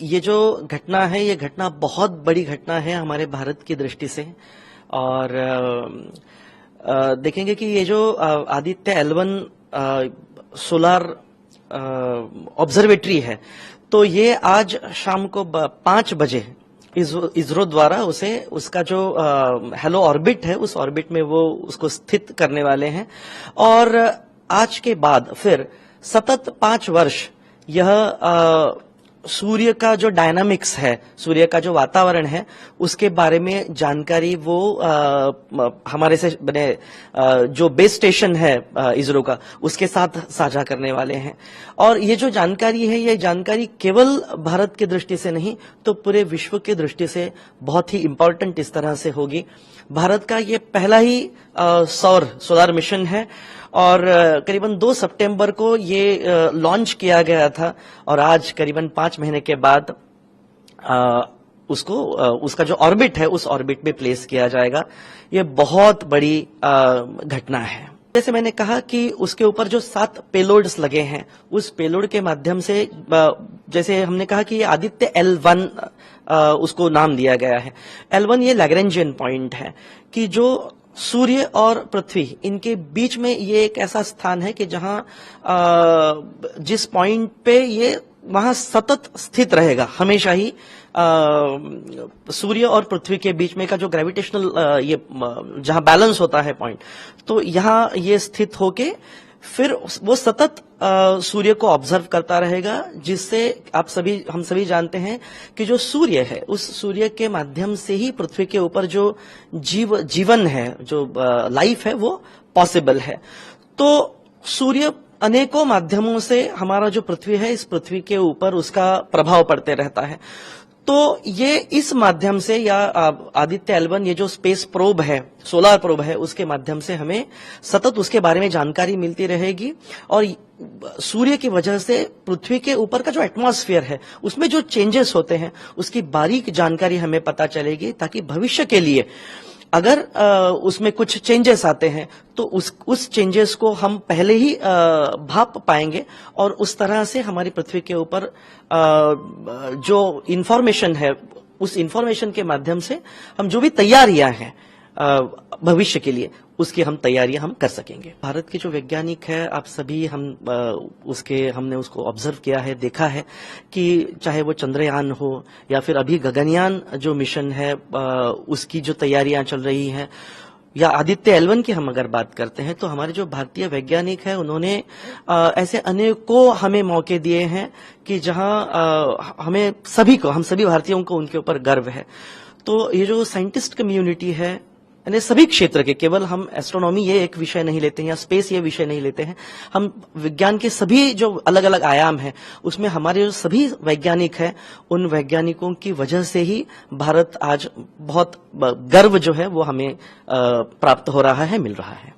ये जो घटना है, ये घटना बहुत बड़ी घटना है हमारे भारत की दृष्टि से। और देखेंगे कि ये जो आदित्य L1 सोलार ऑब्जर्वेटरी है, तो ये आज शाम को 5 बजे इसरो द्वारा उसका जो हेलो ऑर्बिट है, उस ऑर्बिट में वो उसको स्थित करने वाले हैं। और आज के बाद फिर सतत 5 वर्ष यह सूर्य का जो डायनामिक्स है, सूर्य का जो वातावरण है, उसके बारे में जानकारी वो हमारे से बने जो बेस स्टेशन है इसरो का, उसके साथ साझा करने वाले हैं। और ये जो जानकारी है, ये जानकारी केवल भारत की दृष्टि से नहीं, तो पूरे विश्व की दृष्टि से बहुत ही इंपॉर्टेंट इस तरह से होगी। भारत का ये पहला ही सोलार मिशन है और करीबन 2 सितंबर को ये लॉन्च किया गया था और आज करीबन 5 महीने के बाद उसका जो ऑर्बिट है, उस ऑर्बिट में प्लेस किया जाएगा। ये बहुत बड़ी घटना है। जैसे मैंने कहा कि उसके ऊपर जो 7 पेलोड्स लगे हैं, उस पेलोड के माध्यम से जैसे हमने कहा कि ये आदित्य L1 उसको नाम दिया गया है। L1 ये लैग्रेंजियन पॉइंट है कि जो सूर्य और पृथ्वी, इनके बीच में ये एक ऐसा स्थान है कि जहां जिस पॉइंट पे ये वहां सतत स्थित रहेगा, हमेशा ही सूर्य और पृथ्वी के बीच में का जो ग्रेविटेशनल ये जहां बैलेंस होता है पॉइंट, तो यहां ये स्थित होके फिर वो सतत सूर्य को ऑब्जर्व करता रहेगा, जिससे हम सभी जानते हैं कि जो सूर्य है, उस सूर्य के माध्यम से ही पृथ्वी के ऊपर जो जीवन है, जो लाइफ है, वो पॉसिबल है। तो सूर्य अनेकों माध्यमों से हमारा जो पृथ्वी है, इस पृथ्वी के ऊपर उसका प्रभाव पड़ते रहता है। तो ये इस माध्यम से या आदित्य L1 ये जो स्पेस प्रोब है, सोलार प्रोब है, उसके माध्यम से हमें सतत उसके बारे में जानकारी मिलती रहेगी। और सूर्य की वजह से पृथ्वी के ऊपर का जो एटमॉस्फेयर है, उसमें जो चेंजेस होते हैं, उसकी बारीक जानकारी हमें पता चलेगी, ताकि भविष्य के लिए अगर उसमें कुछ चेंजेस आते हैं तो उस चेंजेस को हम पहले ही भाप पाएंगे और उस तरह से हमारी पृथ्वी के ऊपर जो इंफॉर्मेशन है, उस इंफॉर्मेशन के माध्यम से हम जो भी तैयारियां हैं भविष्य के लिए, उसकी हम तैयारियां हम कर सकेंगे। भारत के जो वैज्ञानिक है, आप सभी हमने उसको ऑब्जर्व किया है, देखा है कि चाहे वो चंद्रयान हो या फिर अभी गगनयान जो मिशन है, उसकी जो तैयारियां चल रही हैं, या आदित्य L1 की हम अगर बात करते हैं, तो हमारे जो भारतीय वैज्ञानिक हैं, उन्होंने ऐसे अनेकों हमें मौके दिए हैं कि जहां हम सभी भारतीयों को उनके ऊपर गर्व है। तो ये जो साइंटिस्ट कम्युनिटी है, यानी सभी क्षेत्र के, केवल हम एस्ट्रोनॉमी ये एक विषय नहीं लेते हैं या स्पेस ये विषय नहीं लेते हैं, हम विज्ञान के सभी जो अलग अलग आयाम हैं, उसमें हमारे जो सभी वैज्ञानिक हैं, उन वैज्ञानिकों की वजह से ही भारत आज बहुत गर्व जो है वो हमें प्राप्त हो रहा है, मिल रहा है।